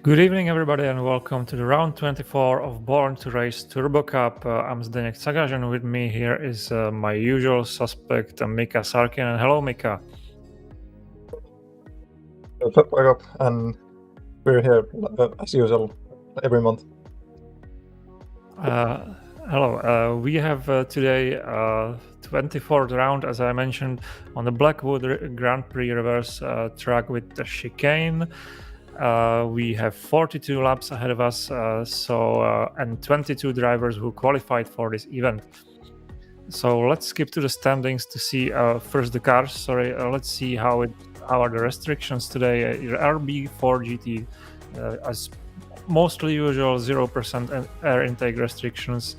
Good evening, everybody, and welcome to the round 24 of Born to Race Turbo Cup. I'm Zdeněk Cagaš, and with me here is my usual suspect, Miika Sarkinen. Hello, Miika. And we're here as usual every month. Hello. We have today 24th round, as I mentioned, on the Blackwood Grand Prix reverse track with the chicane. We have 42 laps ahead of us, and 22 drivers who qualified for this event. So let's skip to the standings to see first the cars. Let's see how are the restrictions today. RB4 GT, as mostly usual, 0% air intake restrictions.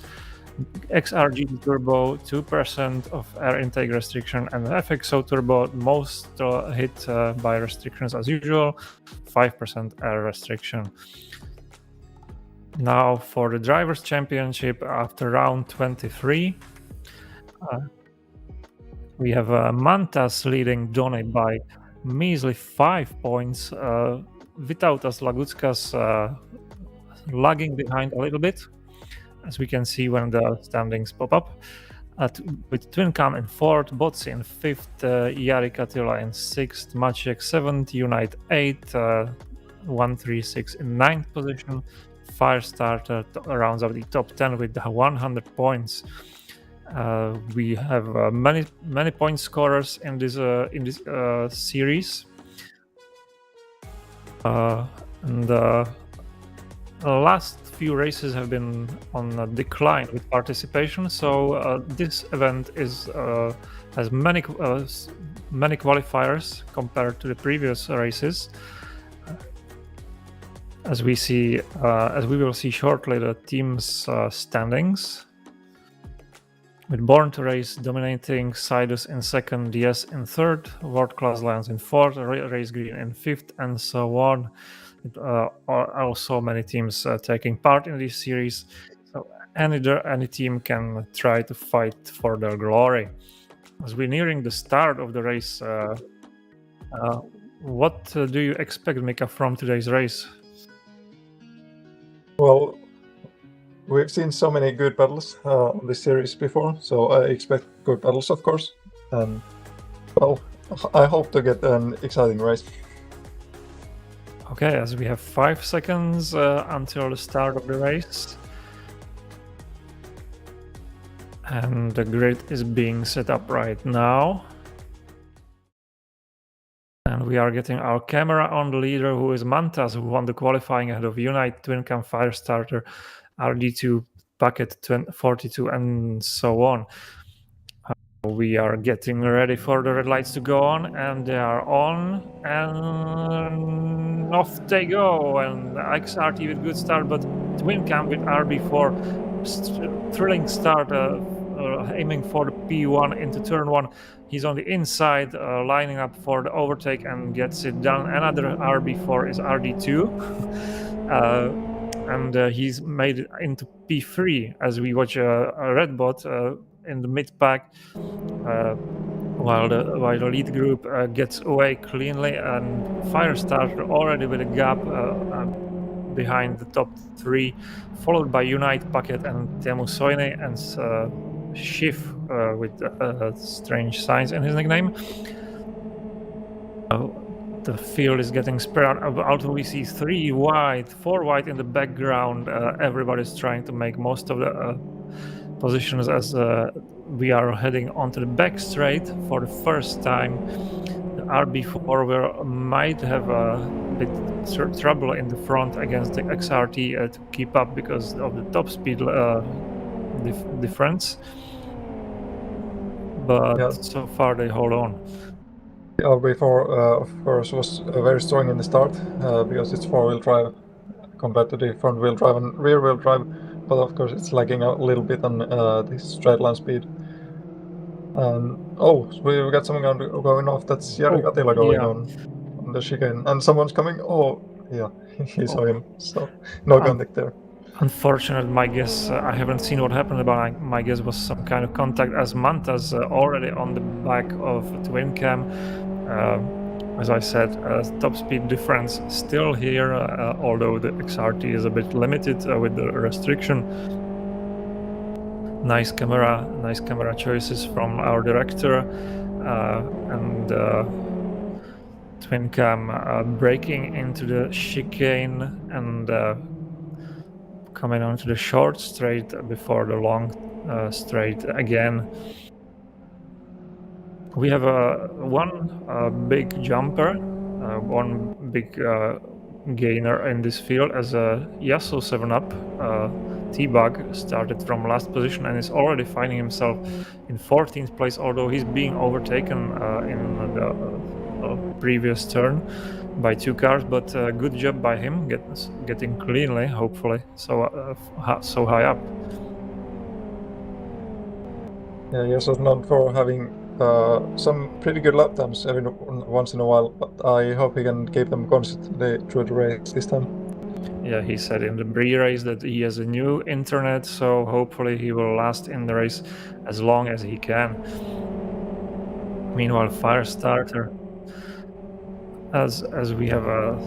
XR GT Turbo, 2% of air intake restriction, and FXO Turbo, most hit by restrictions as usual, 5% air restriction. Now for the Drivers' Championship after round 23. We have Mantas leading Donny by measly 5 points, Vytautas Lagutskas lagging behind a little bit, as we can see when the standings pop up, with Twincam in 4th, Botsi in 5th, Jari Katila in 6th, Maciek 7th, Unite 8th, 136 in 9th position. Firestarter rounds up the top 10 with 100 points. We have many point scorers in this series, and the last few races have been on a decline with participation, so this event has many qualifiers compared to the previous races. As we will see shortly, the team's standings, with Born to Race dominating, Sidus in 2nd, DS in 3rd, World Class Lions in 4th, Race Green in 5th, and so on. Are also many teams taking part in this series, so any team can try to fight for their glory. As we're nearing the start of the race, what do you expect, Miika, from today's race? Well, we've seen so many good battles on this series before, so I expect good battles, of course. And well, I hope to get an exciting race. Okay, as we have 5 seconds until the start of the race, and the grid is being set up right now, and we are getting our camera on the leader, who is Mantas, who won the qualifying ahead of Unite, Twincam, Firestarter, RD2, Packet 42, and so on. We are getting ready for the red lights to go on, and they are on, and off they go. And XRT with good start, but Twincam with RB4, thrilling start, aiming for the P1 into turn 1. He's on the inside, lining up for the overtake, and gets it done. Another RB4 is RD2. And he's made it into P3 as we watch a red bot in the mid pack, while the lead group gets away cleanly, and Firestarter already with a gap behind the top 3, followed by Unite, Packet, and Teemu Soini, and Schiff with strange signs in his nickname. The field is getting spread out. We see 4 wide in the background. Everybody's trying to make most of the positions as we are heading onto the back straight for the first time. The RB4 might have a bit trouble in the front against the XRT to keep up because of the top speed difference. But so far they hold on. The RB4, of course, was very strong in the start because it's 4-wheel drive compared to the front-wheel drive and rear-wheel drive, but of course it's lagging a little bit on the straight line speed. So we've got someone going off. That's Jari Katila going on the chicane, and someone's coming. Oh, yeah, he saw him, so no contact there. Unfortunate, my guess. I haven't seen what happened, but my guess was some kind of contact, as Mantas already on the back of Twincam. As I said, top speed difference still here, although the XRT is a bit limited with the restriction. Nice camera choices from our director, and twin cam braking into the chicane and coming onto the short straight before the long straight again. We have one big jumper, one big gainer in this field, as a Yasso 7-up T-Bug started from last position and is already finding himself in 14th place, although he's being overtaken in the previous turn by 2 cars, but good job by him getting cleanly, hopefully, so high up. Yeah, Yasso's known for having some pretty good lap times every once in a while, but I hope he can keep them consistently through the race this time. Yeah, he said in the pre-race that he has a new internet, so hopefully he will last in the race as long as he can. Meanwhile, Firestarter, as we have a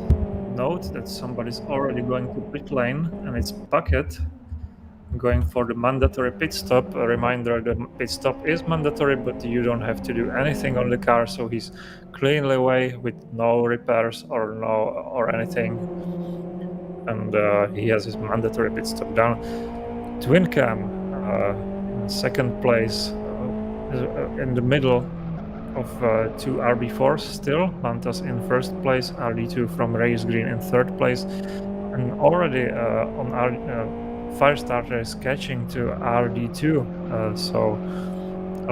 note that somebody's already going to pit lane, and it's Bucket going for the mandatory pit stop. A reminder, the pit stop is mandatory, but you don't have to do anything on the car, so he's cleanly away with no repairs or anything, and he has his mandatory pit stop down. Twin cam in second place, in the middle of 2 RB4s still. Mantas in first place, RD2 from Race Green in third place, and already on our Firestarter is catching to RD2, so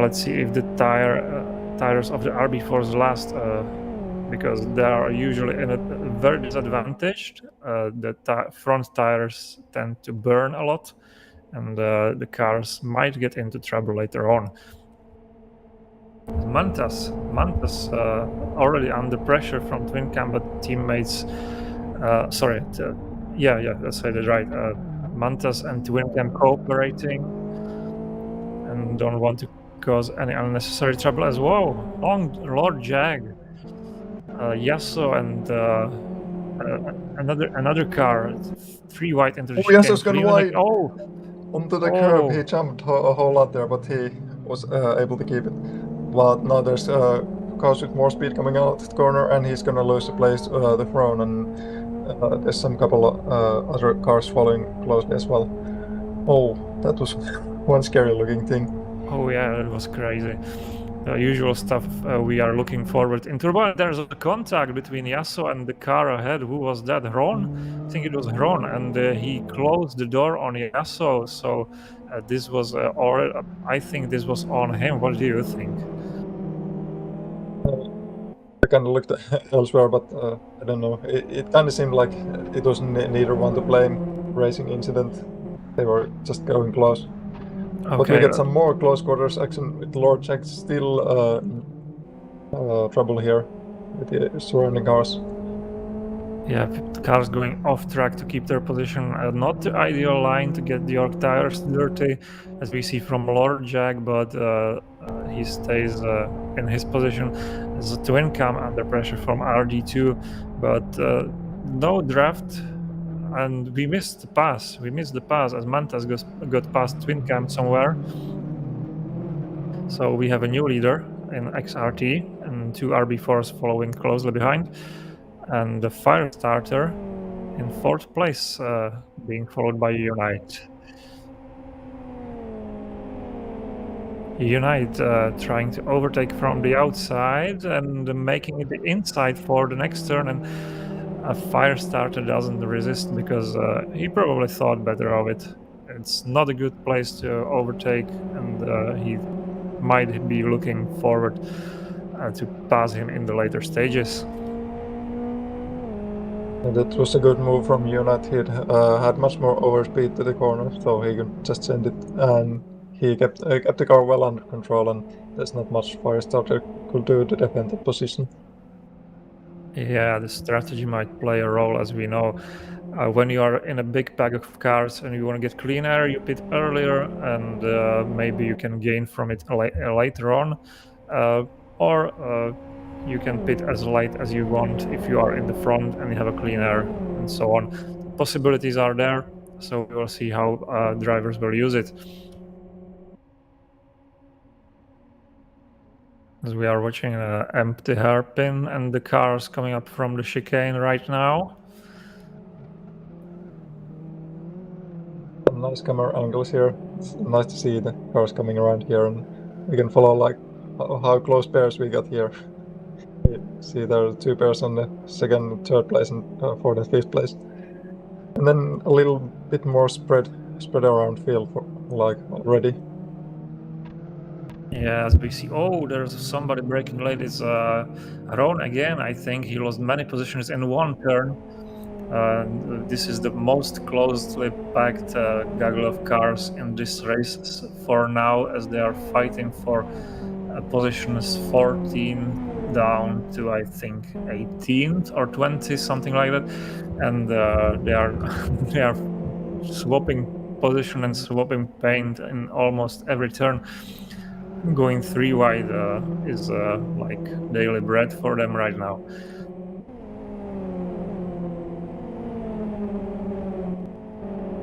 let's see if the tires of the RB4s last, because they are usually in a very disadvantaged. The front tires tend to burn a lot, and the cars might get into trouble later on. Mantas already under pressure from twin cam, but teammates, let's say that right. Mantas and twin cam cooperating and don't want to cause any unnecessary trouble as well. Lord Jag, Yasso, and another car, 3 white into the chicane. Yasso's gone wide. Onto the curb. He jumped a whole lot there, but he was able to keep it. But now there's cars with more speed coming out the corner, and he's gonna lose the place the throne, and there's some couple of other cars following closely as well. Oh, that was one scary looking thing. Oh yeah, that was crazy. The usual stuff we are looking forward into. But there's a contact between Yasso and the car ahead. Who was that? Hron? I think it was Hron, and he closed the door on Yasso. So this was I think this was on him. What do you think? I kind of looked elsewhere, but I don't know. It kind of seemed like it was neither one to blame. Racing incident. They were just going close. Okay, but we get some more close quarters action with Lord Jack still trouble here with the surrounding cars. Yeah, the cars going off track to keep their position. Not the ideal line to get the York tires dirty, as we see from Lord Jag, but he stays in his position. There's a twin cam under pressure from RD2, but no draft. And we missed the pass. As Mantas got past twin cam somewhere. So we have a new leader in XRT and 2 RB4s following closely behind. And the Firestarter in 4th place, being followed by Unite. Unite trying to overtake from the outside and making it the inside for the next turn, and a Firestarter doesn't resist because he probably thought better of it. It's not a good place to overtake, and he might be looking forward to pass him in the later stages. And that was a good move from Unite. He had much more overspeed to the corner, so he could just send it, and he kept the car well under control, and there's not much Firestarter could do to defend that position. Yeah, the strategy might play a role, as we know. When you are in a big pack of cars and you want to get clean air, you pit earlier, and maybe you can gain from it later on. Or you can pit as late as you want if you are in the front and you have a clean air and so on. Possibilities are there, so we will see how drivers will use it. As we are watching an empty hairpin and the cars coming up from the chicane right now. Some nice camera angles here. It's nice to see the cars coming around here, and we can follow like how close pairs we got here. You see there are 2 pairs on the second and third place and 4th and 5th place. And then a little bit more spread around field for, like already. Yeah, as we see, oh, there's somebody breaking late. It's Ron again. I think he lost many positions in one turn. This is the most closely packed gaggle of cars in this race for now, as they are fighting for positions 14 down to, I think, 18th or 20, something like that, and they are they are swapping position and swapping paint in almost every turn. Going 3 wide is like daily bread for them right now.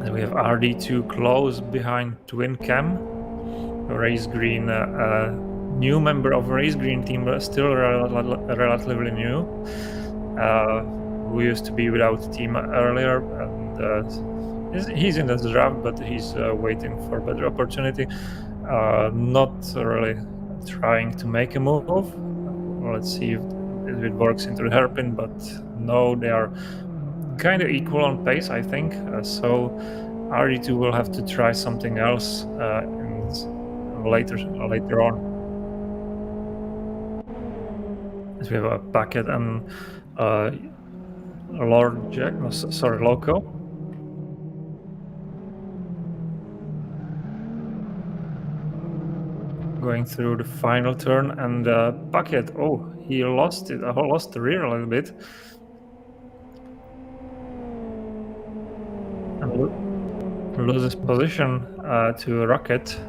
And we have RD2 close behind Twin Cam. Race Green, new member of Race Green team, but still relatively new. Who used to be without team earlier, and he's in the draft, but he's waiting for a better opportunity. Not really trying to make a move. Let's see if it works into the hairpin, but no, they are kind of equal on pace, I think. So RD2 will have to try something else later on. As we have a Packet and Lord Jack, no, sorry, Loco. Going through the final turn, and Packet, oh, he lost it. Lost the rear a little bit. And loses position to Rocket.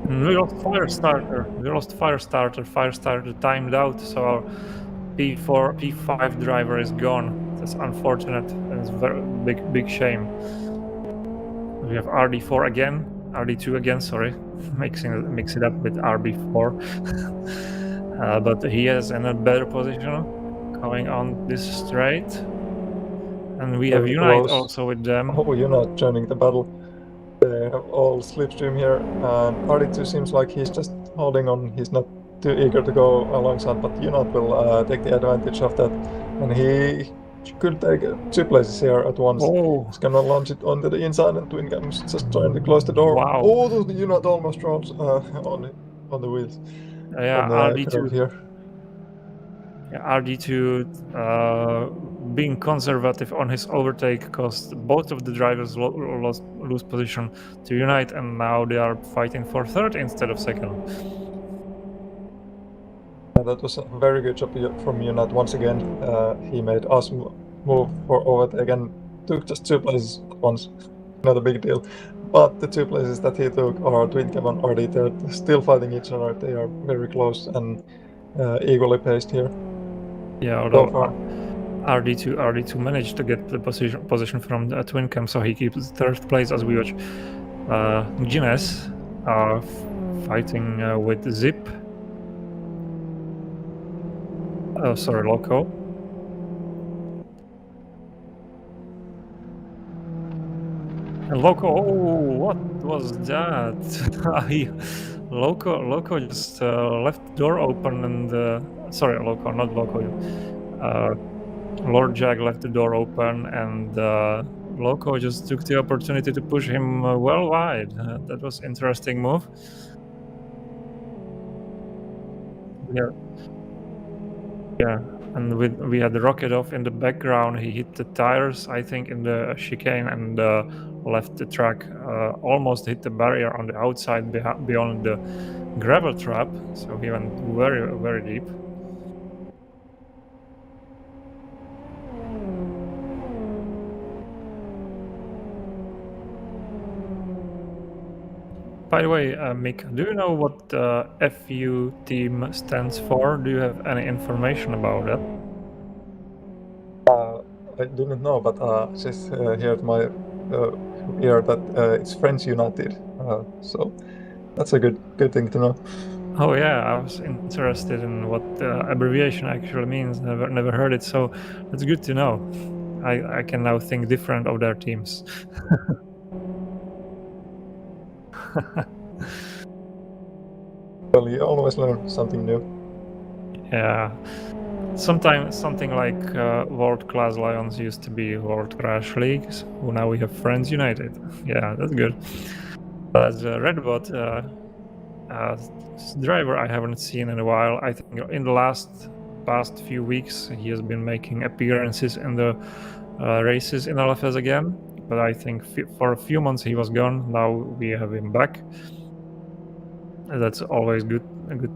And we lost fire starter. Fire starter timed out, so our P5 driver is gone. That's unfortunate, and it's a very big shame. We have RD4 again, RD2 again, sorry, mix it up with RB4. But he is in a better position going on this straight. And we have Unite also with them. Oh, Unite joining the battle. They have all slipstream here, and RD2 seems like he's just holding on. He's not too eager to go alongside, but Unite will take the advantage of that, and he could take 2 places here at once. Oh. He's gonna launch it onto the inside, and Twin Cam's just trying to close the door. Wow. Oh, the Unite almost rolls on the wheels. Yeah, on the RD2 here. Yeah, RD2 being conservative on his overtake caused both of the drivers lose position to Unite, and now they are fighting for third instead of second. That was a very good job from Unite once again. He made us move for overtake and took just 2 places at once. Not a big deal. But the 2 places that he took are Twin Cam and RD. They're still fighting each other. They are very close and equally paced here. Yeah, although RD2 managed to get the position from the Twin Cam, so he keeps 3rd place as we watch. Gines are fighting with Zip. Oh, sorry, Loco. And Loco, oh, what was that? Loco just left the door open, and sorry, Loco, not Loco. Lord Jag left the door open, and Loco just took the opportunity to push him well wide. That was interesting move. Yeah, and we had the rocket off in the background. He hit the tires, I think, in the chicane, and left the track. Almost hit the barrier on the outside beyond the gravel trap. So he went very, very deep. By the way, Miika, do you know what FU team stands for? Do you have any information about that? I do not know, but just heard my ear that it's Friends United. So that's a good thing to know. Oh yeah, I was interested in what the abbreviation actually means. Never heard it, so that's good to know. I can now think different of their teams. Well, you always learn something new. Yeah. Sometimes something like World Class Lions used to be World Crash Leagues. Well, now we have Friends United. Yeah, that's good. As a Redbot driver, I haven't seen in a while. I think in the past few weeks he has been making appearances in the races in LFS again. But I think for a few months he was gone. Now we have him back. That's always good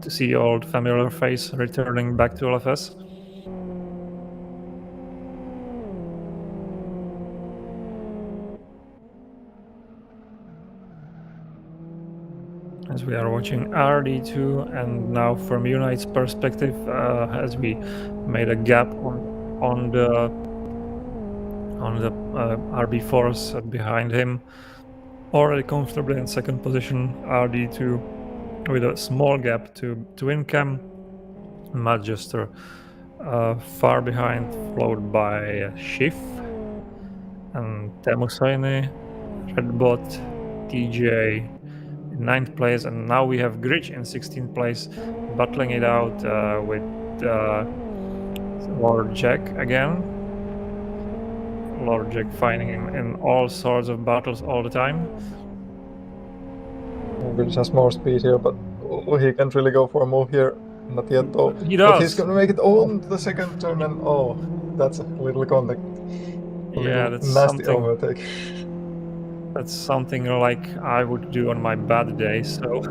to see old familiar face returning back to LFS. As we are watching RD2, and now from Unite's perspective, as we made a gap on the RB4s behind him, already comfortably in second position, RD2 with a small gap to Incam, Madjester far behind, followed by Schiff and Temusaini, Redbot, TJ in 9th place, and now we have Grich in 16th place, battling it out with Lord Jack again. Lord Jack finding him in all sorts of battles all the time. Grich has more speed here, but he can't really go for a move here. Not yet though. He does. But he's gonna make it on the second turn, and oh, that's a little contact. Yeah, that's nasty something. overtake. That's something like I would do on my bad day. So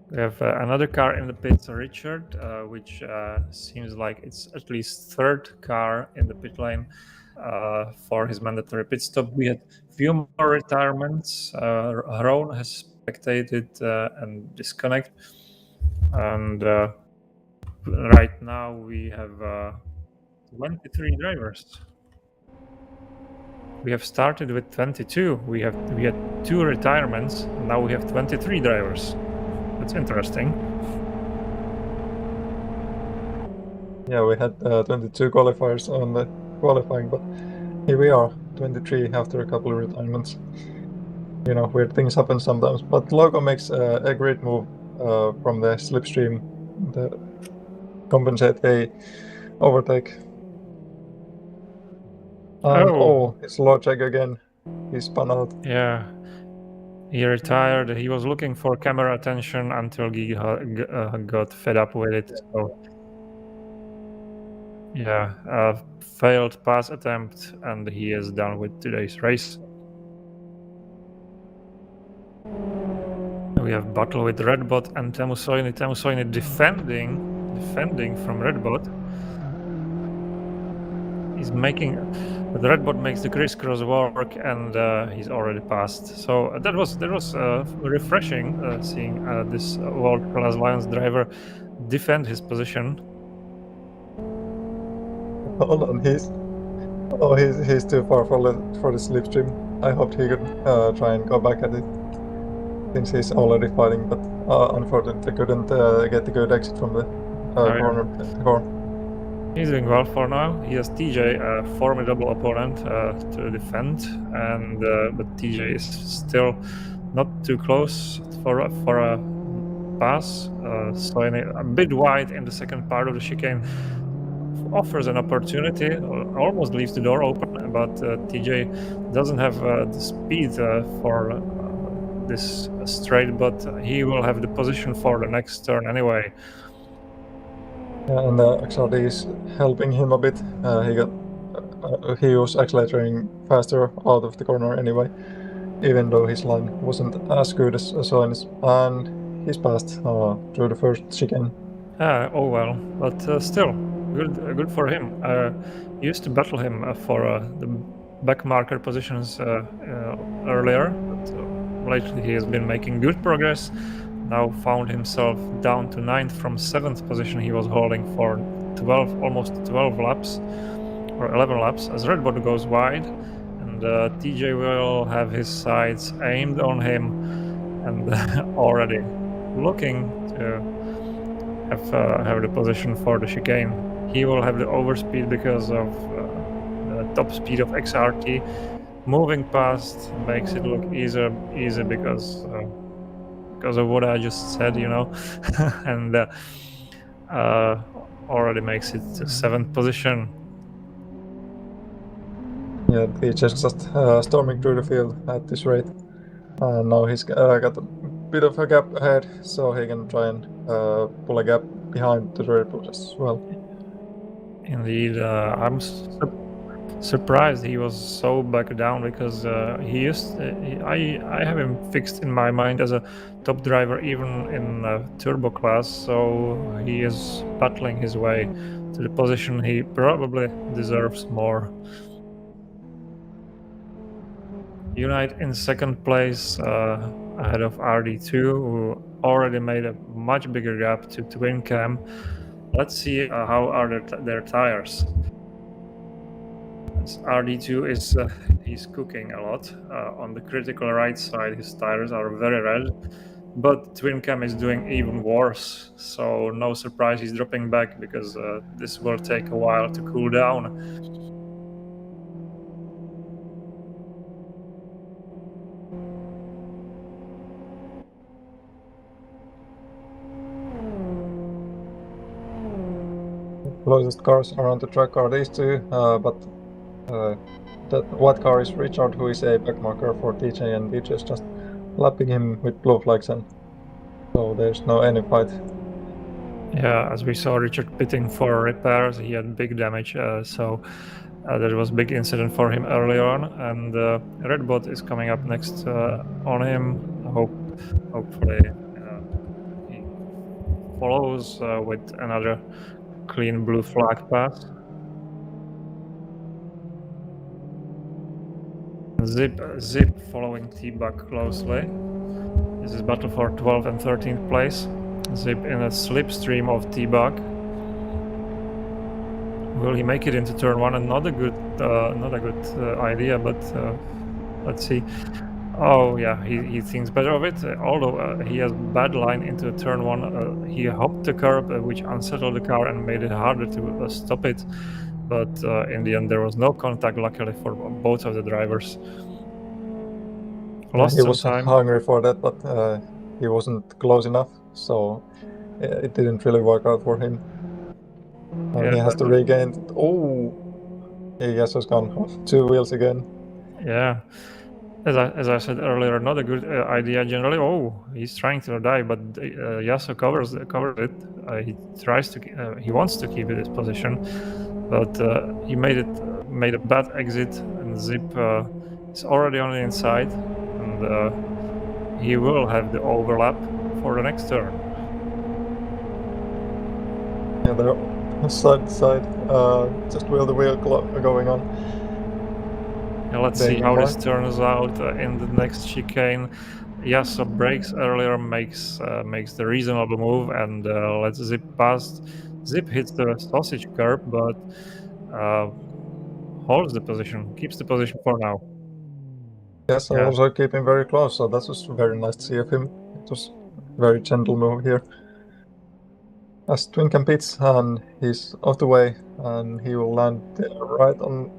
we have another car in the pits, Richard, which seems like it's at least third car in the pit lane for his mandatory pit stop. We had few more retirements. Ron has spectated and disconnect, and right now we have 23 drivers. We have started with 22. We had 2 retirements, and now we have 23 drivers. That's interesting. Yeah, we had 22 qualifiers on the qualifying, but here we are, 23 after a couple of retirements. You know, weird things happen sometimes, but Logo makes a great move from the slipstream to compensate a overtake. And it's Lord Jack again. He spun out. Yeah. He retired. He was looking for camera attention until he got fed up with it. So, yeah, failed pass attempt, and he is done with today's race. We have battle with Redbot and Temusoini. Temusoini defending from Redbot. He's making, but Redbot makes the crisscross work, and he's already passed. So that was refreshing seeing this World Class Lions driver defend his position. Hold on, he's too far for the slipstream. I hoped he could try and go back at it, since he's already fighting, but unfortunately couldn't get the good exit from the corner. He's doing well for now. He has TJ, a formidable opponent to defend, and but TJ is still not too close for a pass. So a bit wide in the second part of the chicane, offers an opportunity, almost leaves the door open, but TJ doesn't have the speed for this straight, but he will have the position for the next turn anyway. And XRD is helping him a bit. He was accelerating faster out of the corner anyway, even though his line wasn't as good as Soinis, and he's passed through the first chicane. Oh well, but still good for him. Used to battle him for the back marker positions earlier, but lately he has been making good progress. Now found himself down to 9th from 7th position he was holding for almost 12 laps or 11 laps as Redbot goes wide, and TJ will have his sights aimed on him and already looking to have the position for the chicane. He will have the overspeed because of the top speed of XRT. Moving past makes it look easy because of what I just said, and already makes it to 7th position. Yeah, TJ's just storming through the field at this rate. And now he's got a bit of a gap ahead, so he can try and pull a gap behind the Red Bulls as well. Indeed, I'm surprised he was so back down because I have him fixed in my mind as a top driver even in turbo class, so he is battling his way to the position he probably deserves more. Unite in 2nd place ahead of RD2, who already made a much bigger gap to Twin Cam. Let's see how are their tires. RD2 is he's cooking a lot. On the critical right side, his tires are very red, but Twin Cam is doing even worse. So no surprise he's dropping back because this will take a while to cool down. Closest cars around the track are these two, but that white car is Richard, who is a backmarker for TJ, and TJ is just lapping him with blue flags, and so there's no any fight. Yeah, as we saw Richard pitting for repairs, he had big damage, so there was a big incident for him early on, and Redbot is coming up next on him. Hopefully he follows with another clean blue flag pass. Zip following T-Bug closely. This is battle for 12th and 13th place. Zip in a slipstream of T-Bug. Will he make it into turn 1? And not a good idea, but let's see. Oh yeah, he thinks better of it. Although he has bad line into turn 1, he hopped the curb, which unsettled the car and made it harder to stop it. But in the end, there was no contact, luckily for both of the drivers. Lost he some was time. hungry for that, but he wasn't close enough, so it didn't really work out for him. And he has to regain. Oh, he has gone off 2 wheels again. Yeah. As I said earlier, not a good idea generally. Oh, he's trying to die, but Yasuo covers it. He wants to keep his position, but he made a bad exit, and Zip is already on the inside, and he will have the overlap for the next turn. Yeah, they're side to side, just wheel to wheel going on. Yeah, let's see how this turns out in the next chicane. Yasuo brakes earlier, makes the reasonable move, and lets Zip past. Zip hits the sausage curb, but holds the position, keeps the position for now. Yes, yeah. Also keeping very close, so that was very nice to see of him. It was a very gentle move here. As Twin competes, and he's off the way, and he will land right on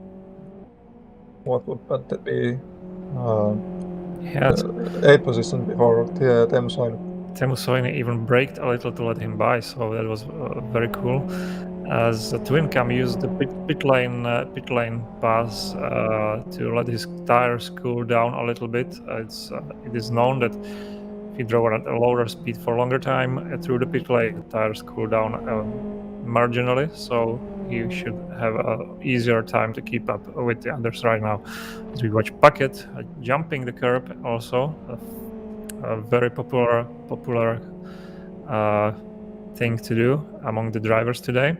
what would that be? 8th position before Teemu Soini. Teemu Soini even braked a little to let him by, so that was very cool. As Twin Cam used the pit lane pass to let his tires cool down a little bit. It is known that if you drove at a lower speed for a longer time through the pit lane, the tires cool down marginally, so he should have an easier time to keep up with the others right now. As we watch Bucket jumping the curb, also a very popular thing to do among the drivers today.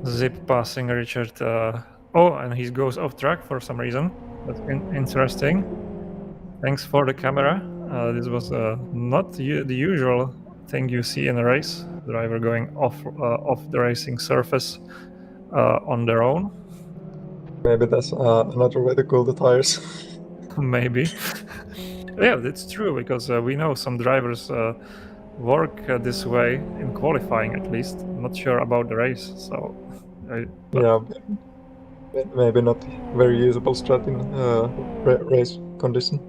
Zip passing Richard. Oh, and he goes off track for some reason. That's interesting. Thanks for the camera. This was not the usual thing you see in a race. Driver going off the racing surface on their own. Maybe that's another way to cool the tires. Maybe. Yeah, that's true, because we know some drivers work this way in qualifying, at least. I'm not sure about the race, so... Yeah, maybe not very usable strat in race condition.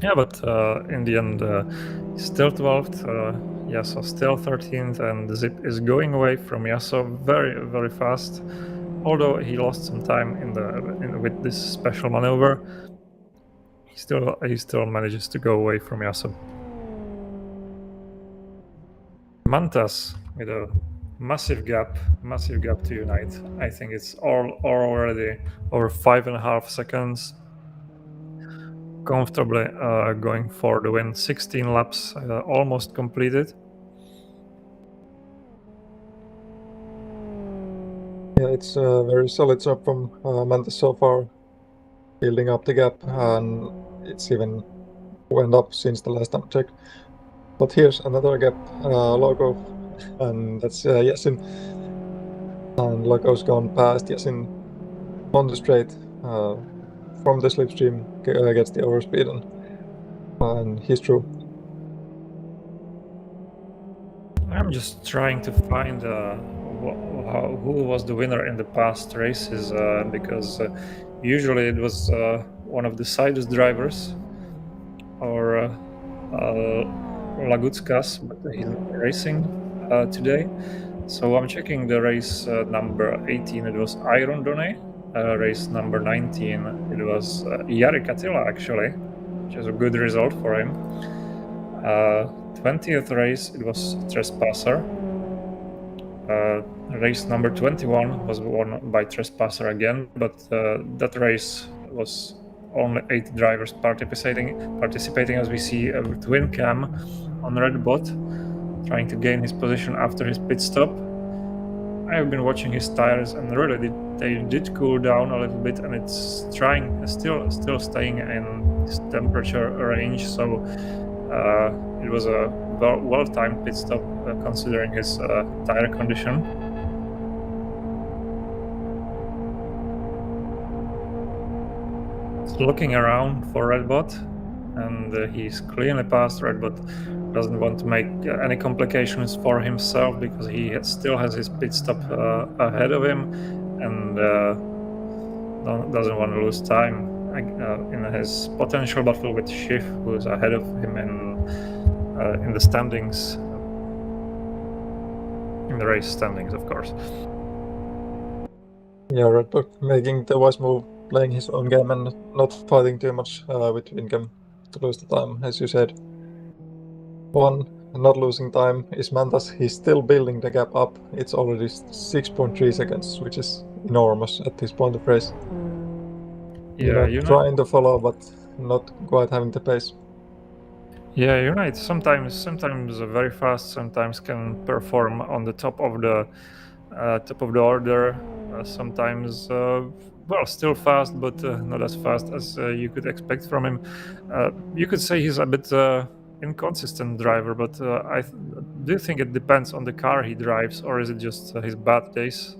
Yeah, but in the end, he's still 12th, Yasso still 13th, and Zip is going away from Yasso very, very fast. Although he lost some time with this special maneuver, he still manages to go away from Yasso. Mantas with a massive gap to Unite. I think it's already over 5.5 seconds. Comfortably going for the win. 16 laps almost completed. Yeah, it's a very solid job from Mantas so far, building up the gap, and it's even went up since the last time I checked. But here's another gap, Logo, and that's Yasin. And Logo's gone past Yasin on the straight from the slipstream, gets the overspeed, and he's through. I'm just trying to find who was the winner in the past races, because usually it was one of the Sidus drivers or Lagutskas, but he's not racing today. So I'm checking the race number 18. It was Iron Done. Race number 19. It was Jari Katila, actually, which is a good result for him. 20th race, it was Trespasser. Race number 21 was won by Trespasser again, but that race was only 8 drivers participating, as we see Twin Cam on Red Bot, trying to gain his position after his pit stop. I have been watching his tires, and really they did cool down a little bit, and it's still staying in this temperature range. So it was a well-timed pit stop considering his tire condition. He's looking around for Redbot, and he's clearly past Redbot. Doesn't want to make any complications for himself because he still has his pit stop ahead of him, and doesn't want to lose time in his potential battle with Schiff, who's ahead of him in the standings, in the race standings, of course. Yeah, Redbot making the wise move, playing his own game and not fighting too much with Wincam to lose the time, as you said. One not losing time is Mantas. He's still building the gap up. It's already 6.3 seconds, which is enormous at this point of race. Yeah, trying to follow, but not quite having the pace. Yeah, you're right. Sometimes very fast. Sometimes can perform on the top of the order. Sometimes still fast, but not as fast as you could expect from him. You could say he's a bit inconsistent driver, but do you think it depends on the car he drives, or is it just his bad days?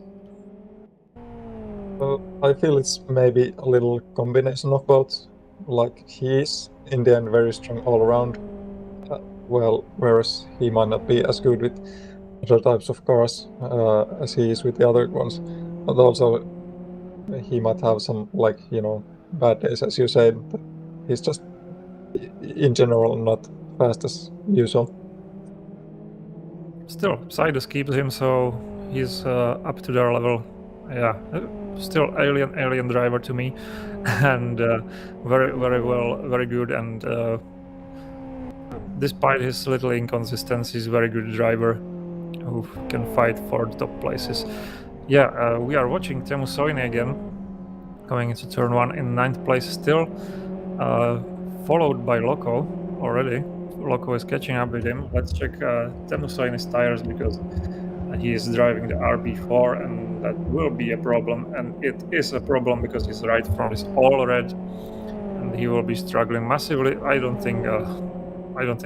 I feel it's maybe a little combination of both. Like, he is in the end very strong all around, whereas he might not be as good with other types of cars as he is with the other ones. But also he might have some, bad days, as you said. But he's just in general not fast as usual. Still, Sidus keeps him, so he's up to their level. Yeah, still alien driver to me, and very good, and despite his little inconsistencies, very good driver who can fight for the top places. Yeah, we are watching Teemu Soini again, going into turn 1 in 9th place still, followed by Loco already. Loco is catching up with him. Let's check Teemu Soini's tires, because he is driving the RB4, and that will be a problem, and it is a problem because his right front is all red, and he will be struggling massively. I don't think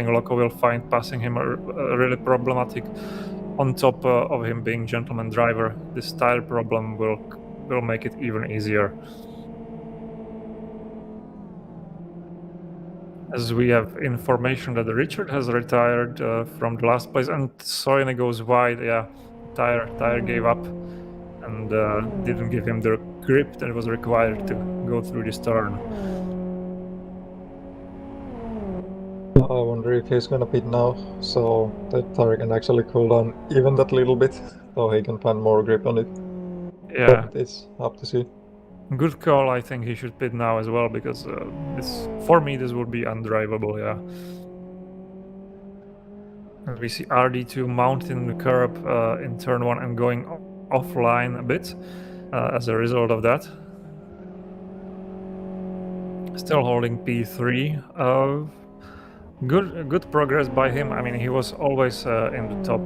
Loco will find passing him really problematic. On top of him being gentleman driver, this tire problem will make it even easier. As we have information that Richard has retired from the last place, and Soine goes wide. Yeah, tire gave up and didn't give him the grip that was required to go through this turn. I wonder if he's gonna pit now, so that tire can actually cool down even that little bit, so he can find more grip on it. Yeah, but it's up to see. Good call. I think he should pit now as well, because for me this would be undrivable. Yeah. And we see RD2 mounting the curb in turn 1 and going offline a bit as a result of that. Still holding P3. Good progress by him. I mean, he was always in the top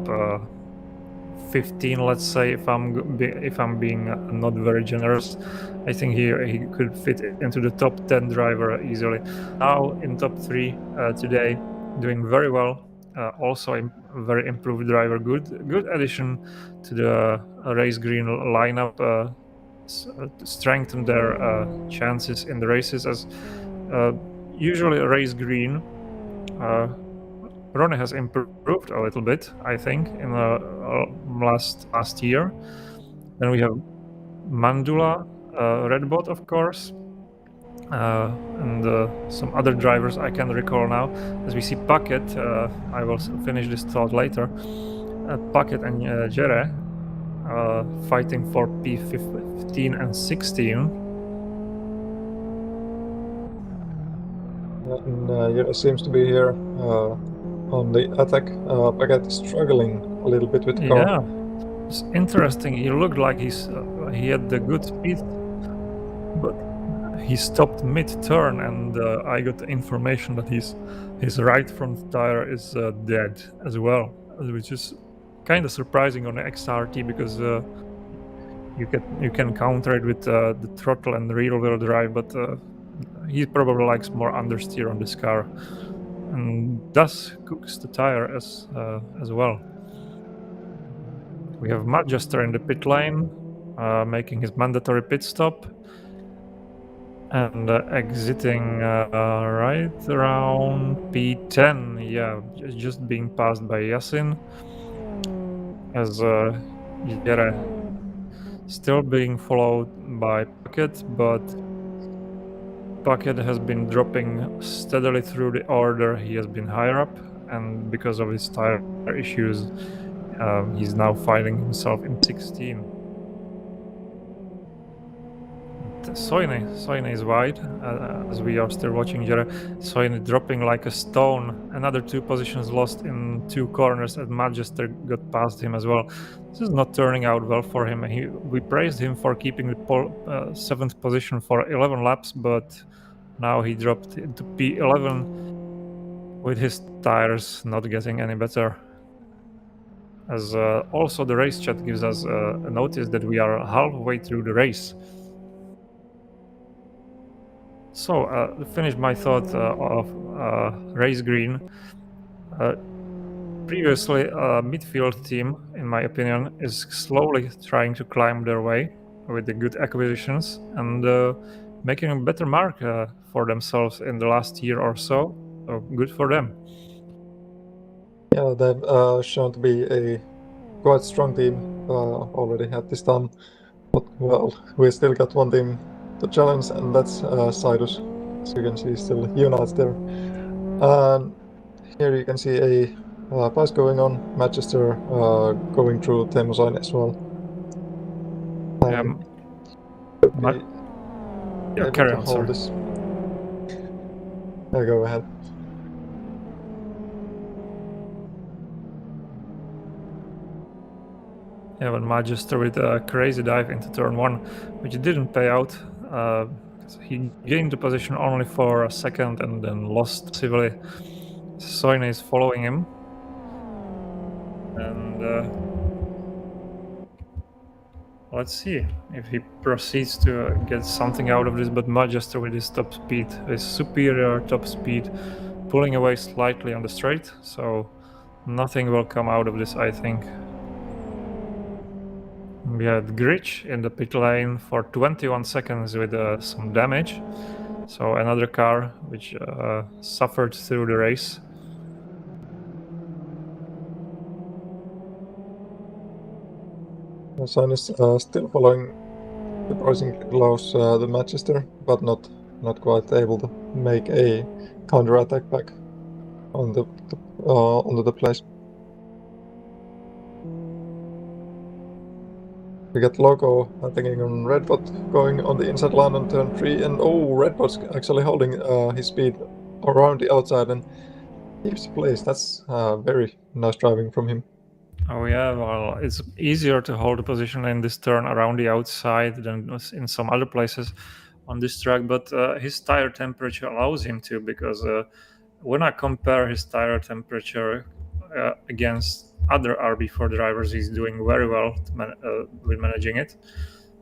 15, let's say, if I'm being not very generous. I think he could fit into the top 10 driver easily. Now in top 3 today, doing very well. Also very improved driver. Good addition to the race green lineup. Strengthen their chances in the races, as usually race green. Ronnie has improved a little bit, I think, in last year. Then we have Mandula, Redbot, of course, and some other drivers I can recall now. As we see Paquet, I will finish this thought later. Paquet and Jere fighting for P15 and 16. And Jere seems to be here on the attack. Paquet is struggling a little bit with the car. Yeah, it's interesting. He looked like he had the good speed, but he stopped mid-turn, and I got the information that his right front tire is dead as well, which is kind of surprising on the XRT, because you can counter it with the throttle and rear-wheel drive, but he probably likes more understeer on this car, and thus cooks the tire as well. We have Manchester in the pit lane, making his mandatory pit stop, and exiting right around P10. Yeah, just being passed by Yasin, as Jere still being followed by Paquet, but Paquet has been dropping steadily through the order. He has been higher up, and because of his tire issues, he's now finding himself in 16. Soine is wide, as we are still watching Jere. Soine dropping like a stone. Another 2 positions lost in 2 corners, and Manchester got past him as well. This is not turning out well for him. We praised him for keeping the 7th position for 11 laps, but now he dropped into P11 with his tires not getting any better. As also the race chat gives us a notice that we are halfway through the race. So, to finish my thought of race green, previously midfield team, in my opinion, is slowly trying to climb their way with the good acquisitions and making a better mark for themselves in the last year or so. So good for them. Yeah, they've shown to be a quite strong team already at this time. But well, we still got one team to challenge, and that's Cyrus. As you can see, still unites there. And here you can see a pass going on. Manchester going through Teemu Soine as well. Carry on, sorry. This. Yeah, go ahead. Yeah, when Manchester with a crazy dive into turn 1, which didn't pay out. He gained the position only for a second and then lost civilly. Soine is following him. And Let's see if he proceeds to get something out of this, but Manchester with his top speed, his superior top speed, pulling away slightly on the straight, so nothing will come out of this, I think. We had Grich in the pit lane for 21 seconds with some damage, so another car which suffered through the race. Son is still following surprisingly close the Manchester, but not quite able to make a counter-attack back on the onto the place. We got Loco attacking on Redbot, going on the inside line on turn 3, and Redbot's actually holding his speed around the outside and keeps place. That's very nice driving from him. Oh yeah, well, it's easier to hold a position in this turn around the outside than in some other places on this track, but his tire temperature allows him to, because when I compare his tire temperature against other RB4 drivers, he's doing very well with managing it.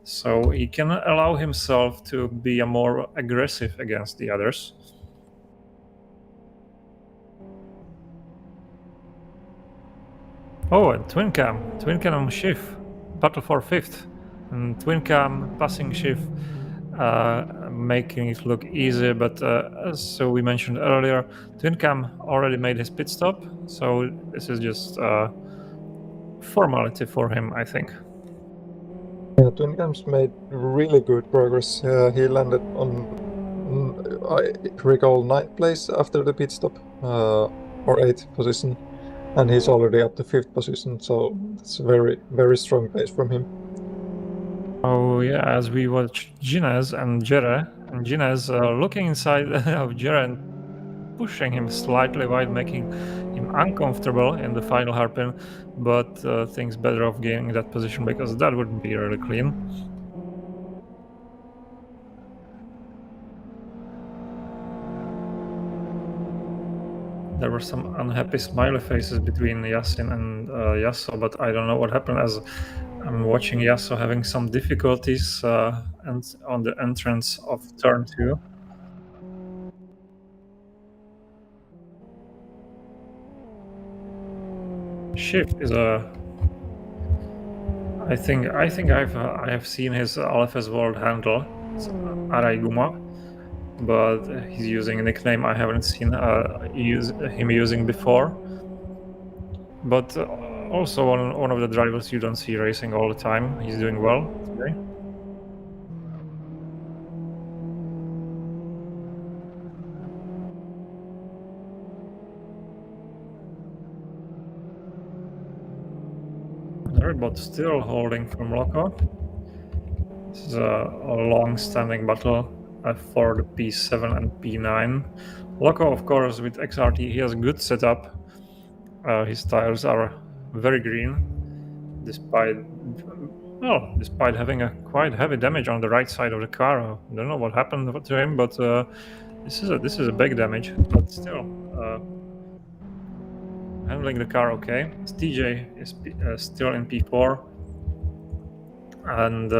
So he can allow himself to be more aggressive against the others. Oh, and twin cam shift, battle for 5th, and twin cam passing shift, making it look easy, but as we mentioned earlier, twin cam already made his pit stop, so this is just formality for him, I think. Yeah, twin cam's made really good progress. He landed on, I recall, 9th place after the pit stop, or 8th position. And he's already up to 5th position, so it's a very, very strong pace from him. Oh yeah, as we watch Ginez and Jere, and Ginez looking inside of Jere and pushing him slightly while making him uncomfortable in the final hairpin, but thinks better of gaining that position, because that wouldn't be really clean. There were some unhappy smiley faces between Yasin and Yasso, but I don't know what happened, as I'm watching Yasso having some difficulties and on the entrance of turn 2. Shift is a... I think I have seen his LFS World handle. It's Araiguma, but he's using a nickname I haven't seen him using before. But also one of the drivers you don't see racing all the time. He's doing well today. Redbot still holding from Loco. This is a long-standing battle for the P7 and P9. Loco, of course, with XRT, he has a good setup. His tires are very green, despite having a quite heavy damage on the right side of the car. I don't know what happened to him, but this is a big damage. But still, handling the car okay. TJ is still in P4 and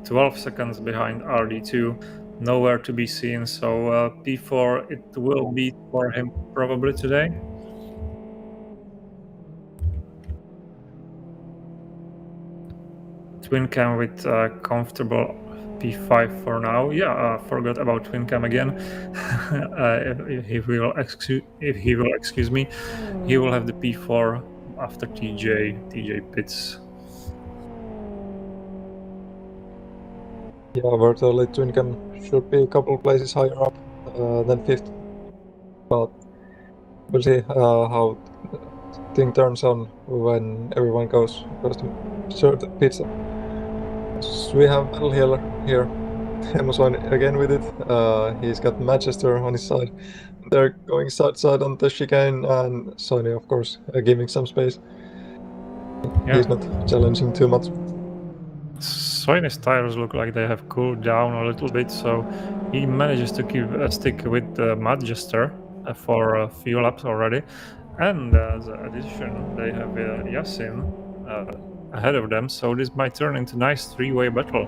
12 seconds behind RD2, nowhere to be seen. So P4 it will be for him probably today. Twin cam with comfortable P5 for now. Yeah, forgot about twin cam again. If he will excuse me, he will have the P4 after TJ pits. Yeah, virtually twin cam should be a couple places higher up than 5th, but we'll see how thing turns on when everyone goes to certain pits. So we have Metal Healer here. Amazon again with it. He's got Manchester on his side. They're going side on the chicane, and Sony, of course, giving some space. Yeah. He's not challenging too much. Sony's tires look like they have cooled down a little bit, so he manages to stick with Manchester for a few laps already. And as an addition, they have Yasin ahead of them, so this might turn into a nice three-way battle.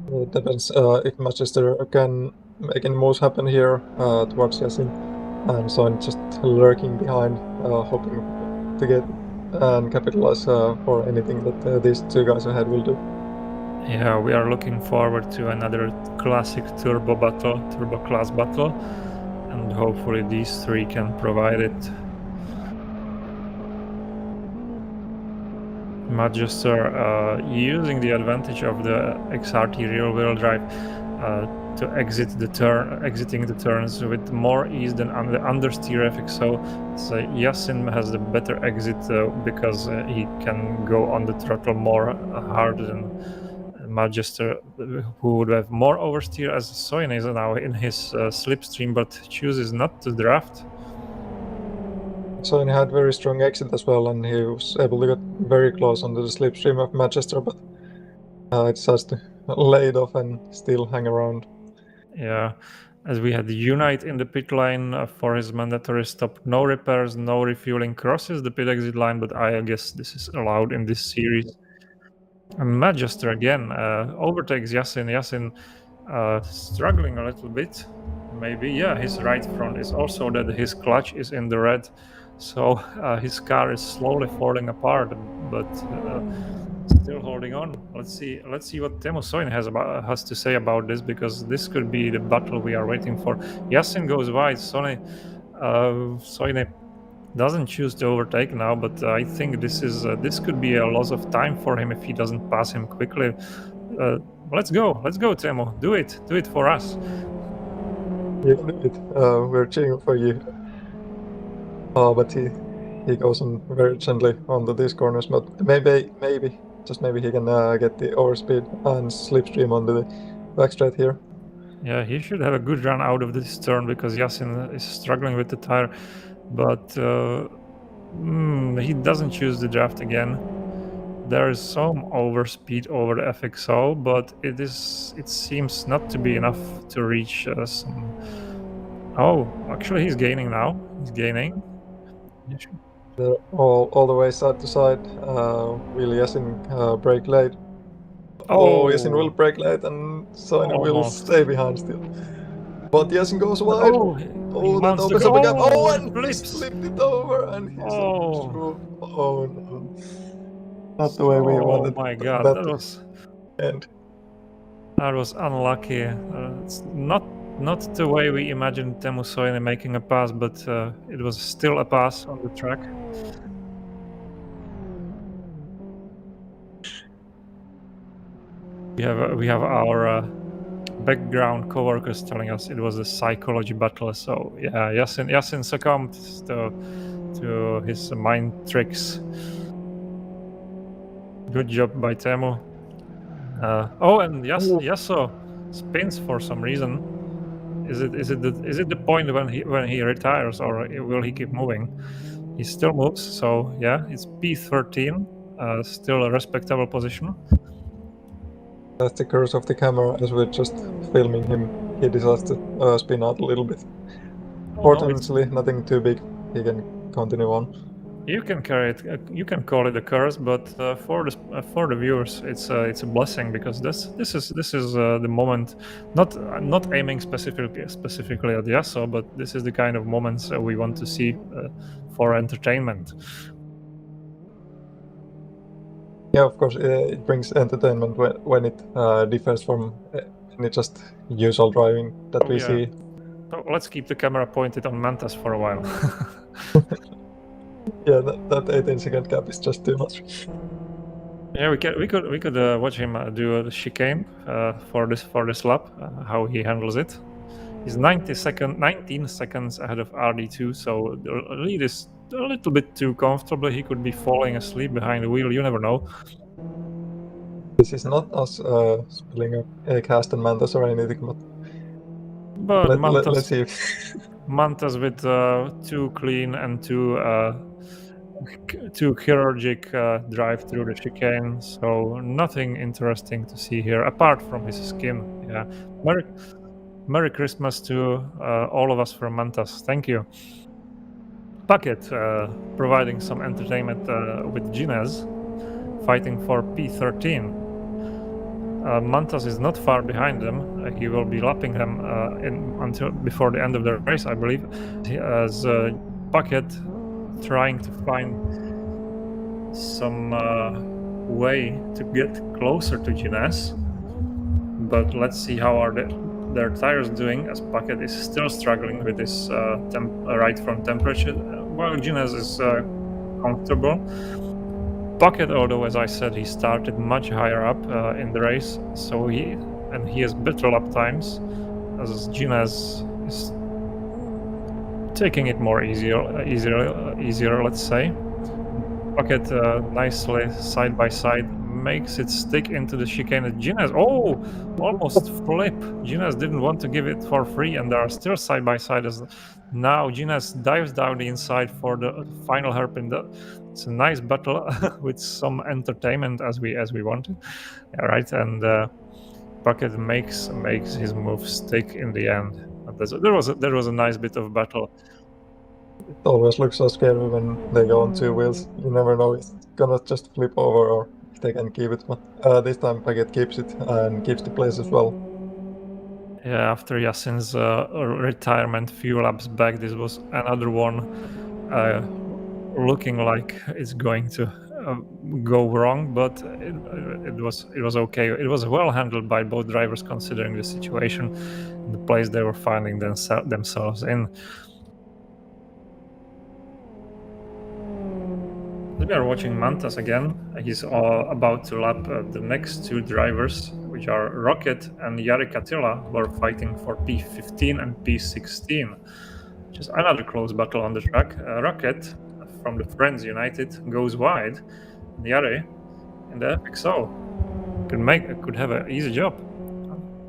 It depends if Manchester can make any moves happen here towards Yasin, and Soin just lurking behind, hoping to get and capitalize for anything that these two guys ahead will do. Yeah, we are looking forward to another classic turbo class battle, and hopefully these three can provide it. Manchester using the advantage of the XRT rear-wheel drive to exiting the turns with more ease than on the understeer FXO. So Yasin has the better exit because he can go on the throttle more hard than Manchester, who would have more oversteer, as Soin is now in his slipstream, but chooses not to draft. Soin had very strong exit as well, and he was able to get very close onto the slipstream of Manchester, but it decides to lay it off and still hang around. Yeah, as we had Unite in the pit lane for his mandatory stop. No repairs, no refueling, crosses the pit exit line, but I guess this is allowed in this series. And Manchester again overtakes Yasin. Yasin struggling a little bit. Maybe, yeah, his right front is also dead. His clutch is in the red. So his car is slowly falling apart, but still holding on. Let's see what Teemu Soini has to say about this, because this could be the battle we are waiting for. Yasin goes wide. Soini doesn't choose to overtake now, but I think this could be a loss of time for him if he doesn't pass him quickly. Let's go, Teemu. Do it for us. You can do it. We're cheering for you. But he goes on very gently onto these corners, but maybe he can get the overspeed and slipstream onto the backstraight here. Yeah, he should have a good run out of this turn because Yasin is struggling with the tire, but he doesn't choose the draft again. There is some overspeed over the FXO, but it seems not to be enough to reach some. Oh, actually, he's gaining now. He's gaining. They're all the way side to side. Will Yasin brake late? Oh, Yasin will brake late, and Soini will stay behind still. But Yasin goes wide. That opens up a gap. And he slipped it over, and he's through. Oh no! Not the way we wanted. Oh my god, that was unlucky. It's not the way we imagined Teemu Soini making a pass, but it was still a pass on the track. We have our background co-workers telling us it was a psychology battle. So yeah, Yasin succumbed to his mind tricks. Good job by Teemu. And Yasso spins for some reason. Is it the point when he retires, or will he keep moving? He still moves, so yeah, it's P13, still a respectable position. That's the curse of the camera. As we're just filming him, he decides to spin out a little bit. Fortunately, nothing too big. He can continue on. You can carry it. You can call it a curse, but for the viewers, it's a blessing, because this is the moment. Not aiming specifically at Yasso, but this is the kind of moments we want to see for entertainment. Yeah, of course, it brings entertainment when it differs from any just usual driving that we see. So let's keep the camera pointed on Mantas for a while. Yeah, that 18-second gap is just too much. Yeah, we could watch him do the chicane for this lap. How he handles it. He's 19 seconds ahead of RD2, so the lead is a little bit too comfortable. He could be falling asleep behind the wheel. You never know. This is not us spilling a cast on Mantas or anything, but let's see. Mantas with too clean and too chirurgic drive through the chicane, so nothing interesting to see here apart from his skin. Yeah, Merry Christmas to all of us from Mantas. Thank you. Bucket providing some entertainment with Ginez, fighting for P13. Mantas is not far behind them. He will be lapping them until before the end of the race, I believe. As Bucket trying to find some way to get closer to Ginez, but let's see how are their tires doing, as Bucket is still struggling with this right front temperature, while Ginez is comfortable. Bucket, although as I said, he started much higher up in the race, so he has better lap times, as Ginez is taking it more easier, let's say. Bucket nicely side by side makes it stick into the chicane. Ginez, almost flip. Ginez didn't want to give it for free, and they are still side by side. As now Ginez dives down the inside for the final hairpin. It's a nice battle with some entertainment as we wanted. All right, and Bucket makes his move stick in the end. There was a nice bit of battle. It always looks so scary when they go on two wheels. You never know it's gonna just flip over or if they can keep it. But this time Bucket keeps it and keeps the place as well. Yeah, after Yasin's retirement few laps back, this was another one looking like it's going to go wrong, but it was okay. It was well handled by both drivers, considering the situation, the place they were finding themselves in. We are watching Mantas again. He's about to lap the next two drivers, which are Rocket and Jari Katila, who are fighting for P15 and P16. Just another close battle on the track. Rocket from the Friends United goes wide. Jari in the FXO could have an easy job.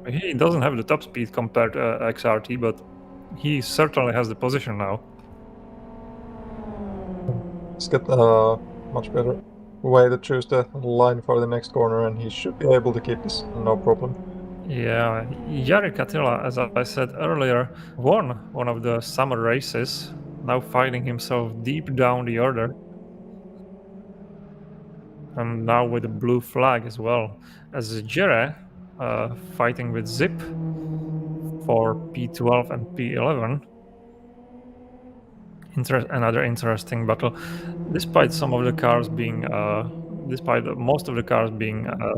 He doesn't have the top speed compared to XRT, but he certainly has the position now. He's got a much better way to choose the line for the next corner, and he should be able to keep this no problem. Yeah, Jari Katila, as I said earlier, won one of the summer races, now finding himself deep down the order. And now with a blue flag as well. As Jere fighting with Zip for P12 and P11. Another interesting battle. Despite most of the cars being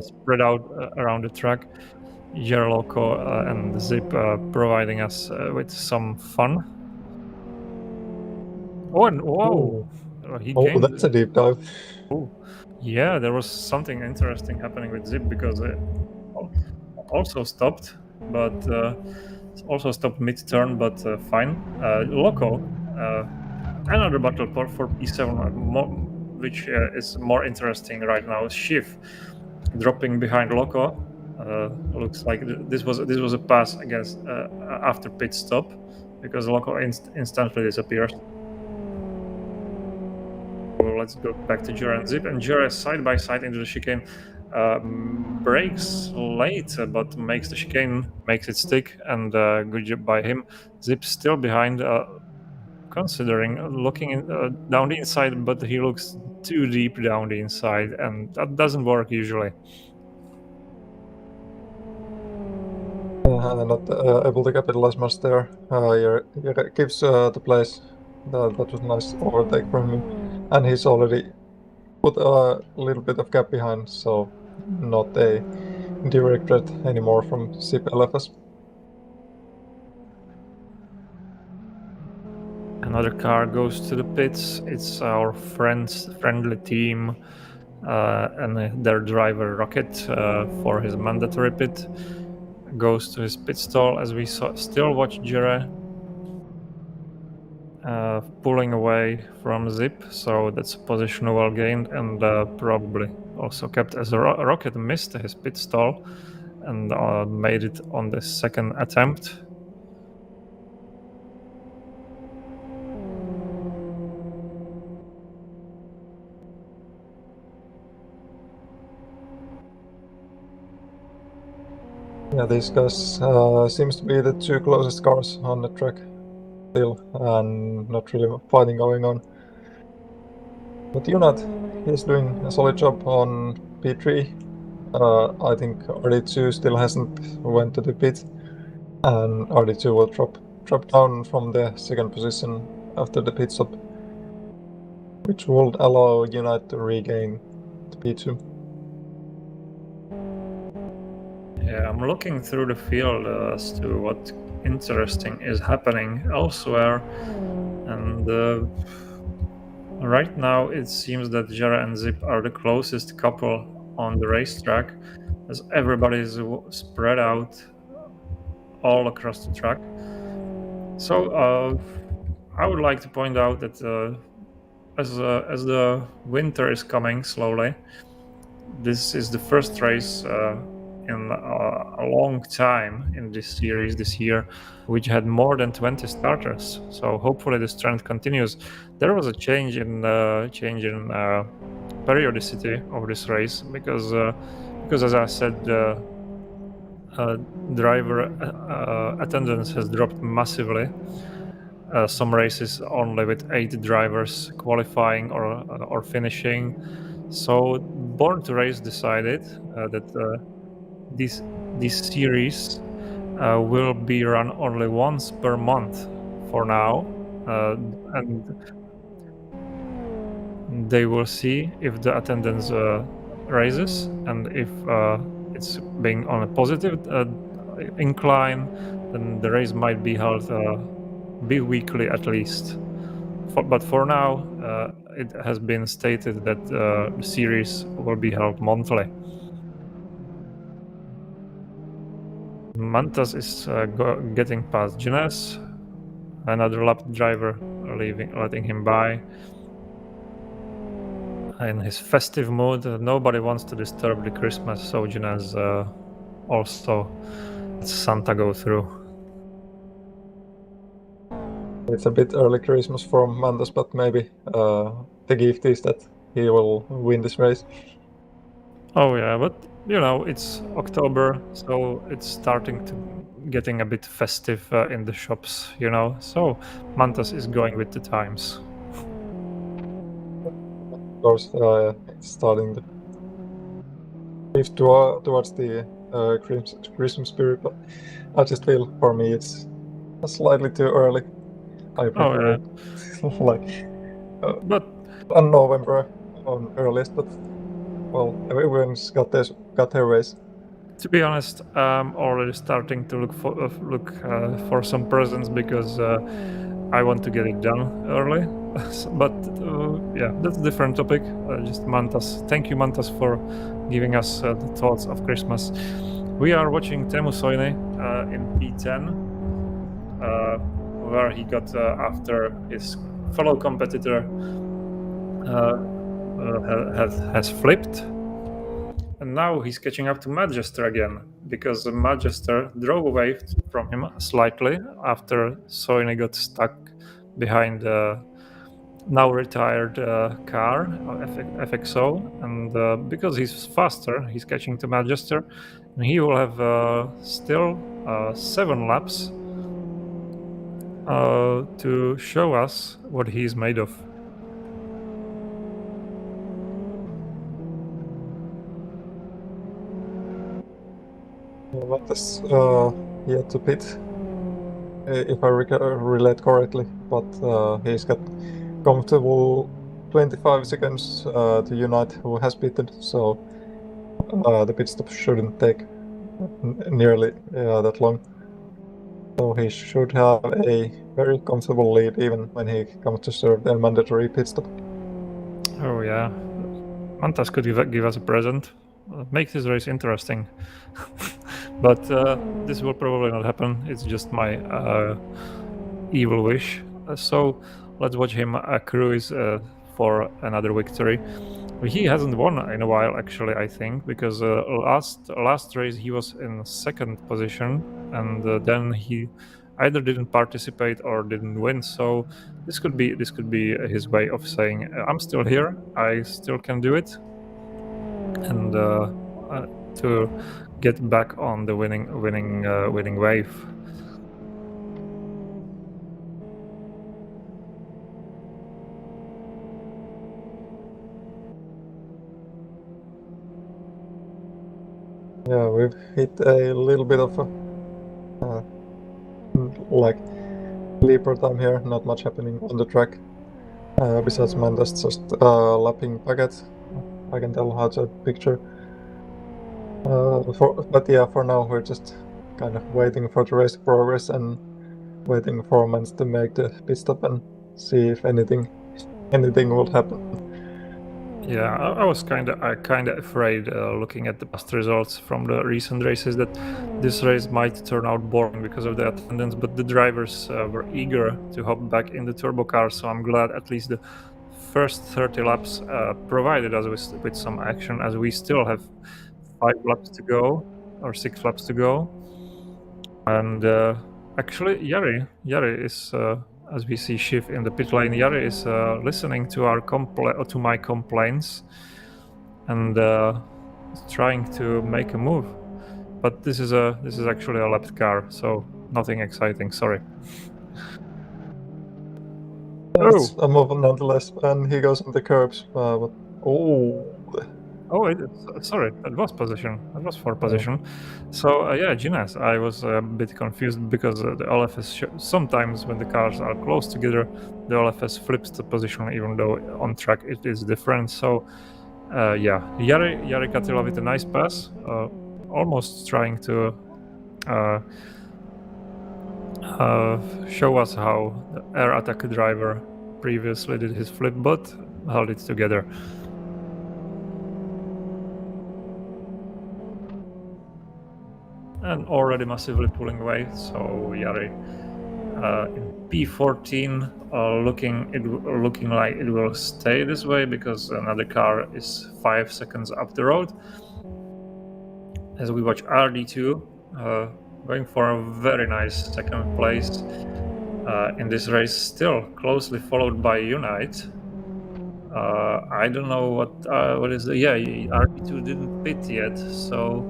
spread out around the track, Jerloco and Zip providing us with some fun. Whoa! That's a deep dive. Oh, yeah, there was something interesting happening with Zip, because it also stopped, but also stopped mid-turn, but fine. Loco. Another battle for P7, which is more interesting right now, is Schiff dropping behind Loco. Looks like this was a pass against after pit stop, because Loco instantly disappears. Well, let's go back to Jura and Zip, and Jura side by side into the chicane. Breaks late, but makes the chicane, makes it stick, and good job by him. Zip still behind. Considering looking down the inside, but he looks too deep down the inside, and that doesn't work usually. Not able to capitalize much there. He gives the place. That was a nice overtake from him, and he's already put a little bit of gap behind, so not a direct threat anymore from Zip LFS. Another car goes to the pits. It's our friendly team, and their driver Rocket for his mandatory pit goes to his pit stall, as we still watch Jere pulling away from Zip, so that's a position well gained, and probably also kept, as Rocket missed his pit stall and made it on the second attempt. Yeah, these guys seems to be the two closest cars on the track. still, and not really fighting going on. But Unat, he's doing a solid job on P3. I think RD2 still hasn't went to the pit, and RD2 will drop down from the second position after the pit stop, which would allow Unite to regain the P2. Yeah, I'm looking through the field as to what interesting is happening elsewhere, and right now it seems that Jera and Zip are the closest couple on the racetrack, as everybody is spread out all across the track. So I would like to point out that as the winter is coming slowly, this is the first race in a long time in this series this year, which had more than 20 starters. So hopefully this trend continues. There was a change in periodicity of this race because as I said, driver attendance has dropped massively. Some races only with 8 drivers qualifying or finishing. So Born to Race decided that this series will be run only once per month for now, and they will see if the attendance rises, and if it's being on a positive incline, then the race might be held bi-weekly at least. But for now, it has been stated that the series will be held monthly. Mantas is getting past Gines. Another lap driver letting him by. In his festive mood, nobody wants to disturb the Christmas, so Gines also lets Santa go through. It's a bit early Christmas for Mantas, but maybe the gift is that he will win this race. Oh yeah, but you know, it's October, so it's starting to getting a bit festive in the shops, you know. So Mantas is going with the times. Of course, it's starting to shift towards the Christmas spirit, but I just feel for me it's slightly too early. I prefer like but November on earliest, but well, everyone's got their ways. to be honest, I'm already starting to look for some presents because I want to get it done early. But yeah, that's a different topic. Just Mantas. Thank you, Mantas, for giving us the thoughts of Christmas. We are watching Teemu Soini in P10, where he got after his fellow competitor has flipped. And now he's catching up to Magister again, because Magister drove away from him slightly after Soini got stuck behind the now retired car, FXO, and because he's faster, he's catching to Magister, and he will have still 7 laps to show us what he's made of. What is yet to pit, if I relate correctly, but he's got comfortable 25 seconds to Unite, who has pitted, so the pit stop shouldn't take nearly that long. So he should have a very comfortable lead even when he comes to serve the mandatory pit stop. Oh yeah, Mantas could give us a present. Make this race interesting. But this will probably not happen. It's just my evil wish. So let's watch him cruise for another victory. He hasn't won in a while, actually, I think, because last race he was in 2nd position, and then he either didn't participate or didn't win. So this could be his way of saying, "I'm still here. I still can do it," and to get back on the winning wave. Yeah, we've hit a little bit of like leaper time here. Not much happening on the track. Besides Mendes just lapping Paget. I can tell how to picture. But yeah, for now we're just kind of waiting for the race to progress and waiting for Mans to make the pit stop and see if anything will happen. Yeah, I was kind of afraid looking at the past results from the recent races that this race might turn out boring because of the attendance, but the drivers were eager to hop back in the turbo car, so I'm glad at least the first 30 laps provided us with some action, as we still have 5 laps to go or 6 laps to go. And actually Jari is as we see Shiv in the pit lane, Jari is listening to my complaints and trying to make a move. But this is actually a lapped car, so nothing exciting. Sorry. It's a move nonetheless, and he goes on the curbs. But Sorry, that was position. That was for position. So yeah, Gines, I was a bit confused because the LFS sometimes when the cars are close together, the LFS flips the position even though on track it is different. So yeah, Jari Katila with a nice pass, almost trying to show us how the air attack driver previously did his flip, but held it together. And already massively pulling away, so Jari in P14 looking like it will stay this way because another car is 5 seconds up the road. As we watch RD2 going for a very nice second place in this race, still closely followed by Unite. I don't know what is the RD2 didn't pit yet, so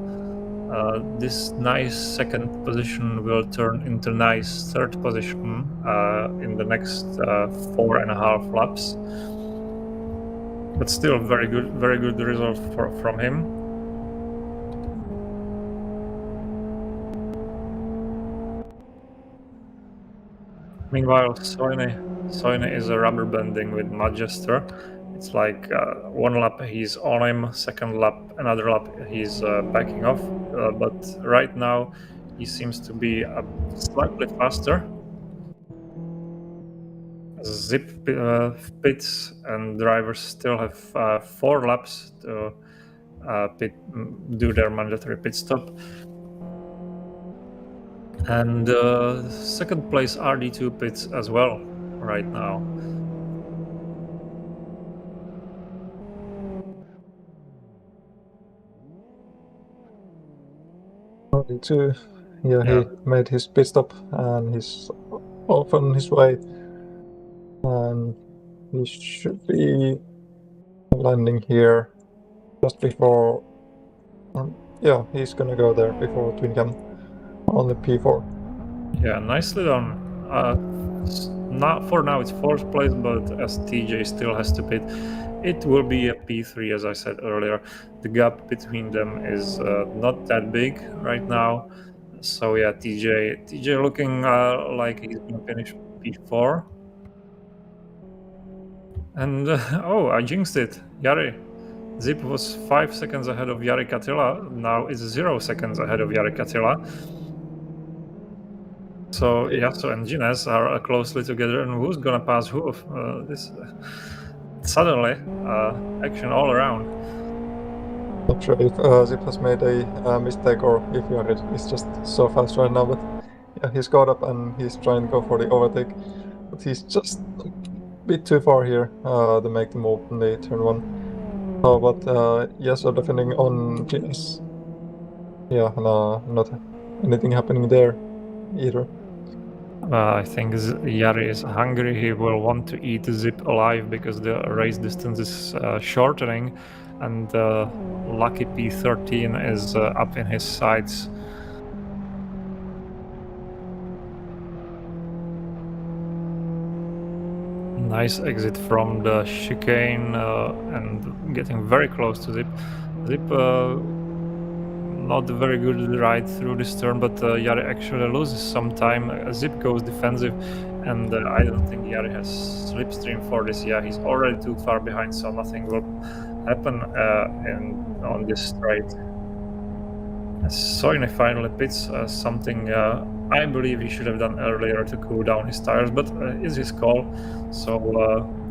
this nice second position will turn into nice third position in the next 4.5 laps. But still very good result from him. Meanwhile, Soine is a rubber banding with Majester. It's like one lap he's on him, second lap, another lap he's backing off. But right now he seems to be slightly faster. Zip pits and drivers still have 4 laps to do their mandatory pit stop. And second place RD2 pits as well right now. RD2, he made his pit stop and he's off on his way. And he should be landing here just before. Yeah, he's gonna go there before Twin Cam on the P4. Yeah, nicely done. Not for now it's 4th place, but as TJ still has to pit, it will be a P3 as I said earlier. The gap between them is not that big right now. So yeah, TJ looking like he's gonna finish P4. And I jinxed it. Jari. Zip was 5 seconds ahead of Jari Katila. Now it's 0 seconds ahead of Jari Katila. So Yasso and Gines are closely together, and who's gonna pass who? This suddenly action all around. Not sure if Zip has made a mistake or if Jari is just so fast right now, but yeah, he's caught up and he's trying to go for the overtake, but he's just a bit too far here to make the move in the turn 1. But Yasso defending on Gines. Yeah, no, not anything happening there either. I think Jari is hungry. He will want to eat Zip alive because the race distance is shortening, and lucky P13 is up in his sights. Nice exit from the chicane and getting very close to Zip. Zip not a very good ride through this turn, but Jari actually loses some time. Zip goes defensive, and I don't think Jari has slipstream for this. Yeah, he's already too far behind, so nothing will happen on this straight. Soine finally pits, something I believe he should have done earlier to cool down his tires, but is his call. So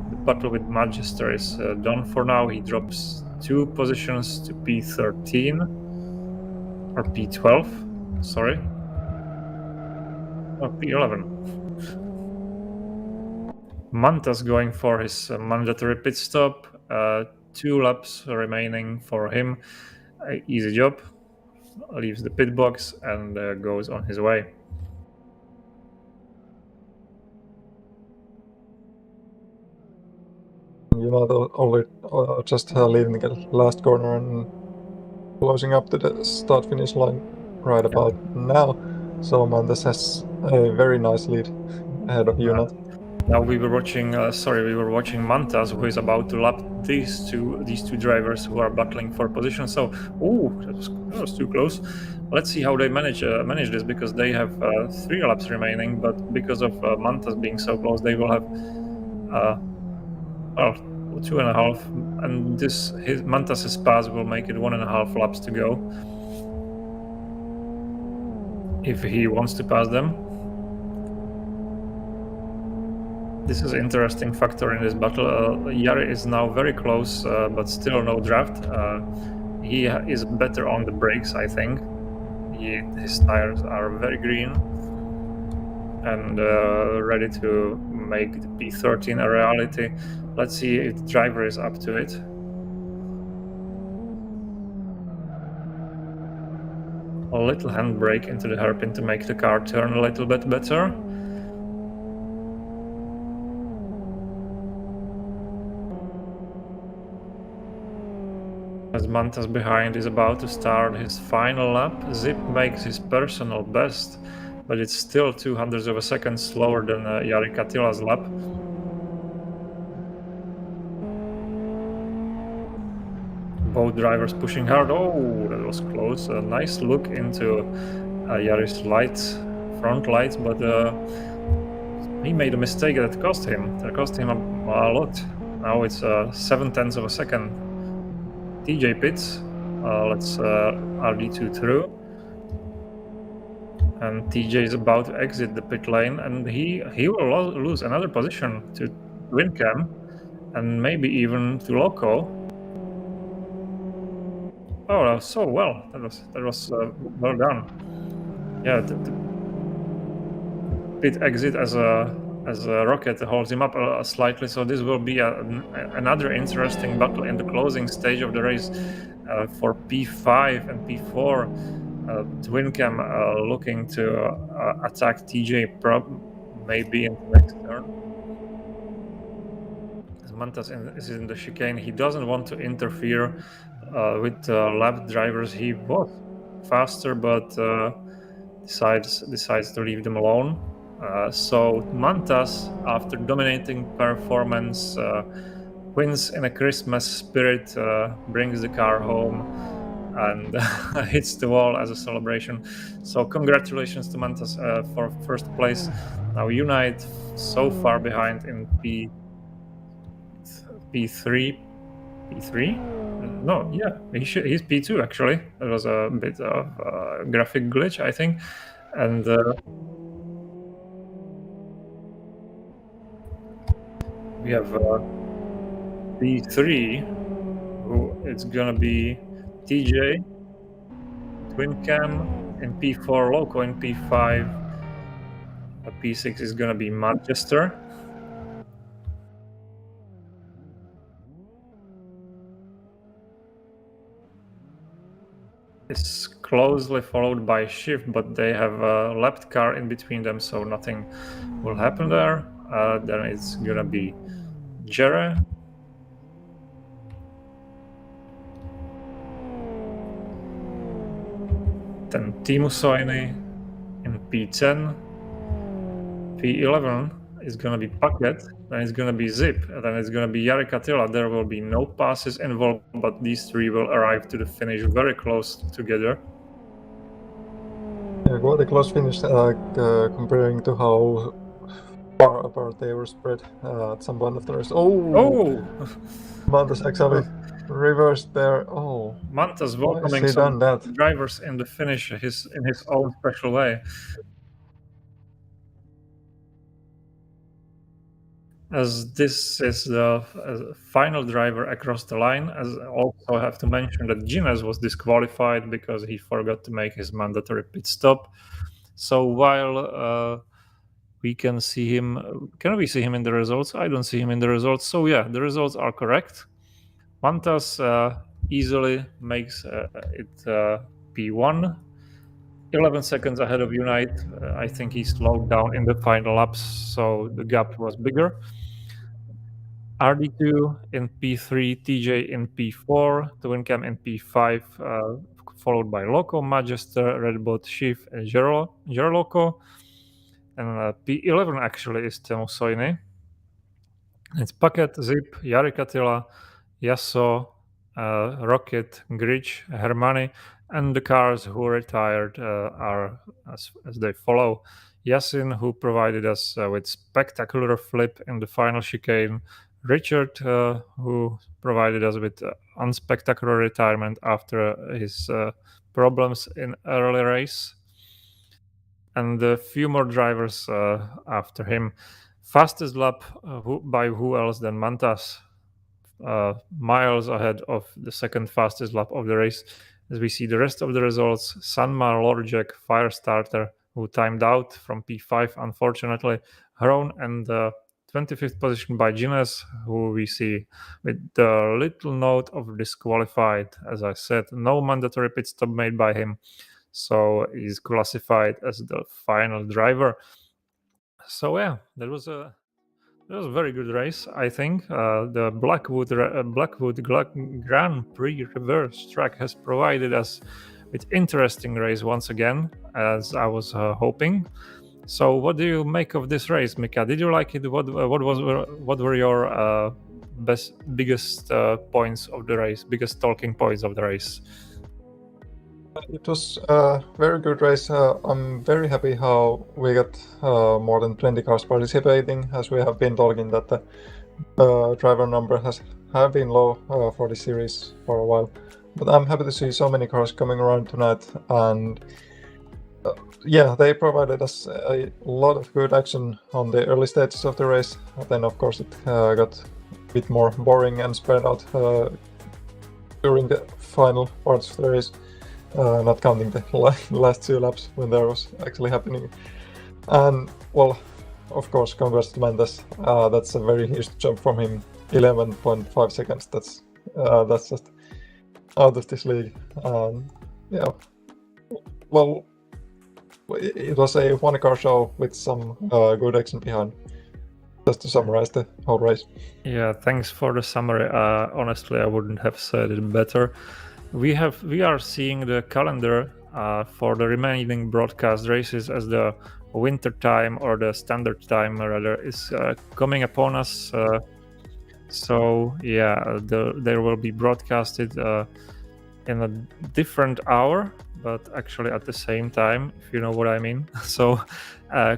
the battle with Magister is done for now. He drops 2 positions to P13 or P12, sorry, or P11. Mantas going for his mandatory pit stop. 2 laps remaining for him. Easy job. Leaves the pit box and goes on his way. Only just leaving the last corner and closing up to the start-finish line right about now. So Mantas has a very nice lead ahead of Unat. Now we were watching Mantas, who is about to lap these two drivers who are battling for position. So, that was too close. Let's see how they manage this, because they have 3 laps remaining. But because of Mantas being so close, they will have 2.5, and Mantas's pass will make it 1.5 laps to go if he wants to pass them. This is an interesting factor in this battle. Jari is now very close, but still no draft. He is better on the brakes, I think. His tires are very green and ready to make the P13 a reality. Let's see if the driver is up to it. A little handbrake into the hairpin to make the car turn a little bit better. As Mantas behind is about to start his final lap, Zip makes his personal best, but it's still 0.02 of a second slower than Jari Katila's lap. Both drivers pushing hard. Oh, that was close. A nice look into Jari's front lights, but he made a mistake that cost him. That cost him a lot. Now it's 0.7 of a second. TJ pits. Let's RD2 through. And TJ is about to exit the pit lane, and he will lose another position to WinCam, and maybe even to Loco. Oh, so well. That was well done. Yeah, the pit exit as a rocket holds him up slightly. So this will be another interesting battle in the closing stage of the race for P5 and P4. WinCam looking to attack TJ maybe in the next turn. As Mantas is in the chicane, he doesn't want to interfere with lap drivers. He was faster, but decides to leave them alone. So Mantas, after dominating performance, wins in a Christmas spirit, brings the car home, and hits the wall as a celebration. So congratulations to Mantas for first place. Now Unite so far behind in P3. No, yeah, he's P2 actually. That was a bit of a graphic glitch, I think. And we have P3, who it's gonna be TJ, WinCam in P4, Loco in P5. P6 is gonna be Manchester. It's closely followed by Shift, but they have a lapped car in between them, so nothing will happen there. Then it's gonna be Jere. Then Teemu Soini in P10. P11 is gonna be Paket. Then it's gonna be Zip, and then it's gonna be Jari Katila. There will be no passes involved, but these 3 will arrive to the finish very close together. Quite a close finish comparing to how far apart they were spread at some point of the race. Oh! Mantas actually reversed there. Oh, Mantas why has welcoming he some done that? drivers in the finish in his own special way. As this is the final driver across the line, as I also have to mention that Gines was disqualified because he forgot to make his mandatory pit stop. So while we can see him, can we see him in the results? I don't see him in the results. So yeah, the results are correct. Mantas easily makes it P1. 11 seconds ahead of Unite. I think he slowed down in the final laps, so the gap was bigger. RD2 in P3, TJ in P4, Twincam in P5, followed by Loco, Magister, Redbot, Chief, and Gerloco. And P11 actually is Teemu Soini. It's Paket, Zip, Jari Katila, Yasso, Rocket, Grich, Hermani, and the cars who retired are as they follow. Yasin, who provided us with spectacular flip in the final chicane. Richard, who provided us with unspectacular retirement after his problems in early race. And a few more drivers after him. Fastest lap by who else than Mantas? Miles ahead of the second fastest lap of the race. As we see the rest of the results, Sanma Lorjek, Firestarter, who timed out from P5, unfortunately, Hron, and 25th position by Gines, who we see with the little note of disqualified. As I said, no mandatory pit stop made by him, so he's classified as the final driver. So yeah, that was a very good race, I think. The Blackwood Grand Prix reverse track has provided us with interesting race once again, as I was hoping. So, what do you make of this race, Miika? Did you like it? What were your biggest points of the race? Biggest talking points of the race? It was a very good race. I'm very happy how we got more than 20 cars participating, as we have been talking that the driver number have been low for the series for a while. But I'm happy to see so many cars coming around tonight, and yeah, they provided us a lot of good action on the early stages of the race. Then of course it got a bit more boring and spread out during the final parts of the race. Not counting the last 2 laps when there was actually happening. And well, of course, congrats to Mantas. That's a very huge jump from him. 11.5 seconds. That's just out of this league. Yeah. Well, it was a one-car show with some good action behind. Just to summarize the whole race. Yeah, thanks for the summary. Honestly, I wouldn't have said it better. We are seeing the calendar for the remaining broadcast races as the winter time, or the standard time rather, is coming upon us. So yeah, there will be broadcasted in a different hour, but actually at the same time, if you know what I mean. So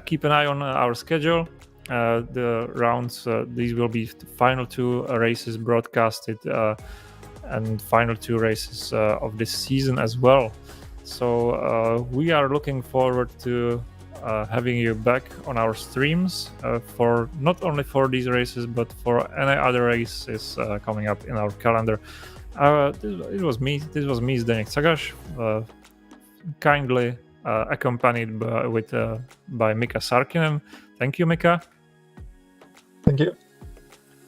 keep an eye on our schedule. The rounds, these will be the final 2 races broadcasted, and final 2 races of this season as well. So we are looking forward to having you back on our streams for not only for these races, but for any other races coming up in our calendar. This was me, Zdeněk Cagaš, kindly accompanied by Miika Sarkinen. Thank you, Miika. Thank you.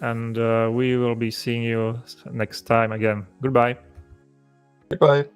And we will be seeing you next time again. Goodbye. Goodbye.